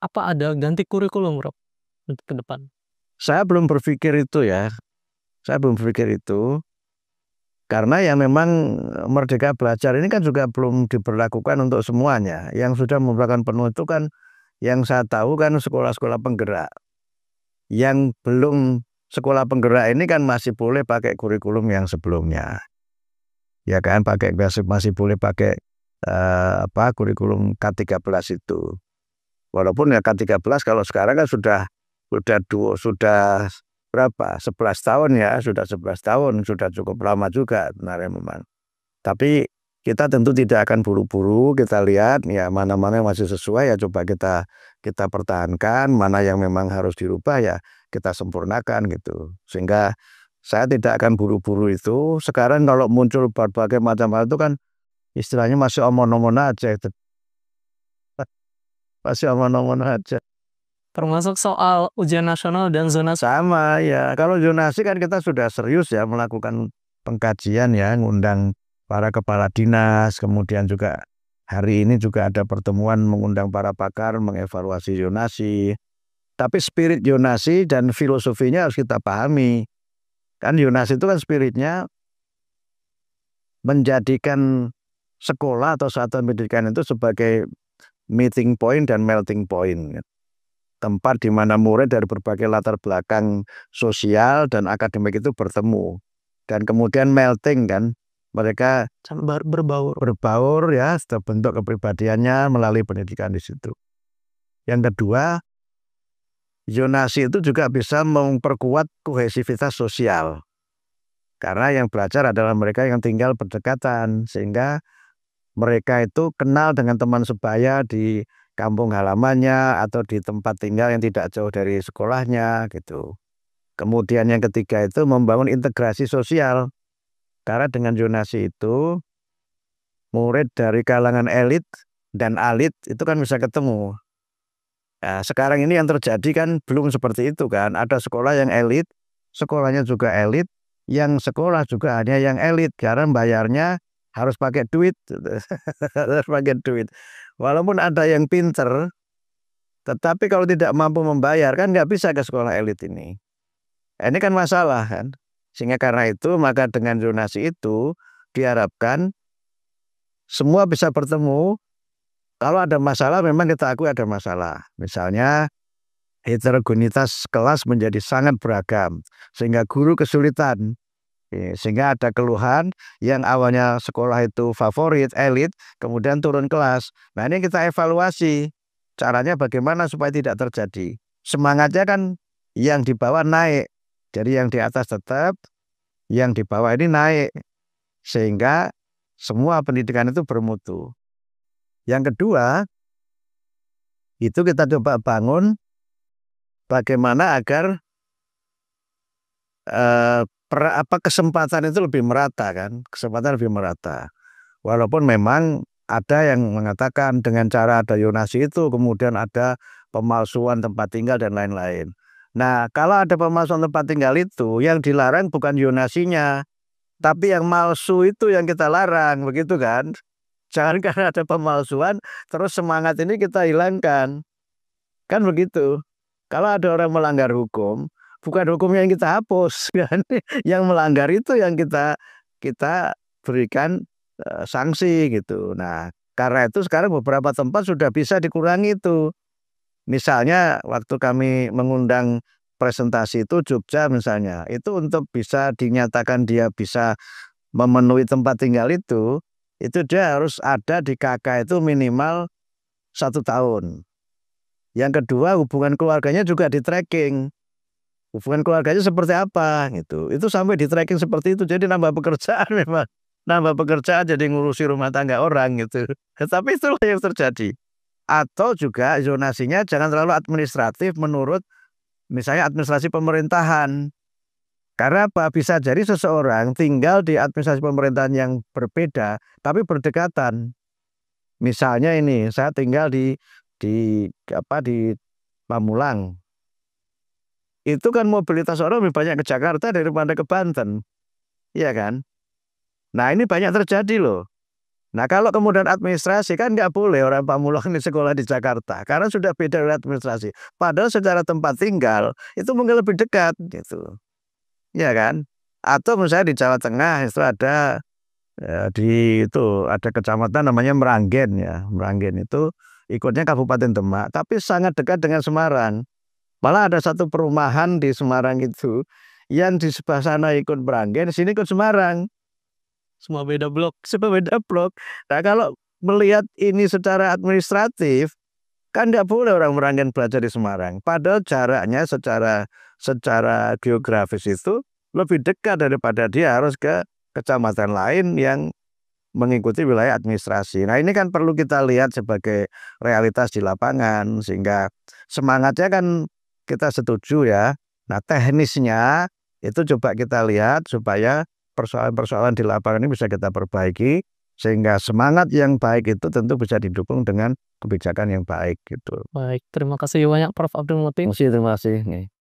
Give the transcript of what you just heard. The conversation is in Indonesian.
Apa ada ganti kurikulum, Bro, untuk ke depan? Saya belum berpikir itu ya. Saya belum berpikir itu. Karena ya memang Merdeka Belajar ini kan juga belum diberlakukan untuk semuanya. Yang sudah merupakan penuh itu kan yang saya tahu kan sekolah-sekolah penggerak. Yang belum sekolah penggerak ini kan masih boleh pakai kurikulum yang sebelumnya. Ya kan masih boleh pakai kurikulum K13 itu. Walaupun ya K13 kalau sekarang kan sudah berapa? 11 tahun ya, sudah 11 tahun, sudah cukup lama juga sebenarnya memang. Tapi kita tentu tidak akan buru-buru, kita lihat ya mana-mana yang masih sesuai ya coba kita pertahankan, mana yang memang harus dirubah ya kita sempurnakan gitu. Sehingga saya tidak akan buru-buru itu. Sekarang kalau muncul berbagai macam hal itu kan istilahnya masih omon-omon aja itu. Masih omon-omon aja. Termasuk soal ujian nasional dan zonasi. Sama ya, kalau zonasi kan kita sudah serius ya melakukan pengkajian ya, ngundang para kepala dinas, kemudian juga hari ini juga ada pertemuan mengundang para pakar mengevaluasi zonasi. Tapi spirit zonasi dan filosofinya harus kita pahami. Kan zonasi itu kan spiritnya menjadikan sekolah atau satuan pendidikan itu sebagai meeting point dan melting point. Tempat di mana murid dari berbagai latar belakang sosial dan akademik itu bertemu. Dan kemudian melting kan, mereka berbaur ya, terbentuk kepribadiannya melalui pendidikan di situ. Yang kedua, zonasi itu juga bisa memperkuat kohesivitas sosial. Karena yang belajar adalah mereka yang tinggal berdekatan, sehingga mereka itu kenal dengan teman sebaya di kampung halamannya atau di tempat tinggal yang tidak jauh dari sekolahnya gitu. Kemudian yang ketiga itu membangun integrasi sosial. Karena dengan zonasi itu murid dari kalangan elit dan alit itu kan bisa ketemu. Nah, sekarang ini yang terjadi kan belum seperti itu kan. Ada sekolah yang elit, sekolahnya juga elit, yang sekolah juga hanya yang elit karena bayarnya harus pakai duit. Harus pakai duit. Walaupun ada yang pinter, tetapi kalau tidak mampu membayar kan nggak bisa ke sekolah elit ini. Ini kan masalah kan. Sehingga karena itu maka dengan zonasi itu diharapkan semua bisa bertemu. Kalau ada masalah memang kita akui ada masalah. Misalnya heterogenitas kelas menjadi sangat beragam sehingga guru kesulitan. Sehingga ada keluhan yang awalnya sekolah itu favorit, elit, kemudian turun kelas. Nah ini kita evaluasi. Caranya bagaimana supaya tidak terjadi. Semangatnya kan yang di bawah naik. Jadi yang di atas tetap, yang di bawah ini naik. Sehingga semua pendidikan itu bermutu. Yang kedua, itu kita coba bangun bagaimana agar kesempatan itu lebih merata kan, kesempatan lebih merata. Walaupun memang ada yang mengatakan dengan cara ada zonasi itu kemudian ada pemalsuan tempat tinggal dan lain-lain. Nah, kalau ada pemalsuan tempat tinggal itu yang dilarang bukan zonasinya, tapi yang malsu itu yang kita larang, begitu kan? Jangan karena ada pemalsuan terus semangat ini kita hilangkan. Kan begitu. Kalau ada orang melanggar hukum, bukan hukumnya yang kita hapus kan. Yang melanggar itu yang kita berikan sanksi gitu. Nah, karena itu sekarang beberapa tempat sudah bisa dikurangi itu. Misalnya waktu kami mengundang presentasi itu Jogja misalnya, itu untuk bisa dinyatakan dia bisa memenuhi tempat tinggal itu dia harus ada di KK itu minimal 1 tahun. Yang kedua hubungan keluarganya juga di tracking. Hubungan keluarganya seperti apa gitu. Itu sampai di tracking seperti itu. Jadi nambah pekerjaan memang. Nambah pekerjaan jadi ngurusi rumah tangga orang gitu. Tapi itulah yang terjadi. Atau juga zonasinya jangan terlalu administratif menurut misalnya administrasi pemerintahan. Karena apa? Bisa jadi seseorang tinggal di administrasi pemerintahan yang berbeda tapi berdekatan. Misalnya ini saya tinggal di Pamulang. Itu kan mobilitas orang lebih banyak ke Jakarta daripada ke Banten. Iya kan? Nah, ini banyak terjadi loh. Nah kalau kemudian administrasi kan nggak boleh orang Pamulang ini sekolah di Jakarta karena sudah beda dengan administrasi. Padahal secara tempat tinggal itu mungkin lebih dekat gitu, ya kan? Atau misalnya di Jawa Tengah itu ada di itu ada kecamatan namanya Meranggen ya. Meranggen itu ikutnya Kabupaten Demak, tapi sangat dekat dengan Semarang. Malah ada satu perumahan di Semarang itu yang di sebelah sana ikut Meranggen, sini ikut Semarang. Semua beda blok. Semua beda blok. Nah kalau melihat ini secara administratif, kan nggak boleh orang Meranggen belajar di Semarang. Padahal jaraknya secara geografis itu lebih dekat daripada dia harus ke kecamatan lain yang mengikuti wilayah administrasi. Nah ini kan perlu kita lihat sebagai realitas di lapangan, sehingga semangatnya kan kita setuju ya. Nah teknisnya itu coba kita lihat supaya persoalan-persoalan di lapangan ini bisa kita perbaiki, sehingga semangat yang baik itu tentu bisa didukung dengan kebijakan yang baik gitu. Baik, terima kasih banyak Prof. Abdul Mutin. Terima kasih.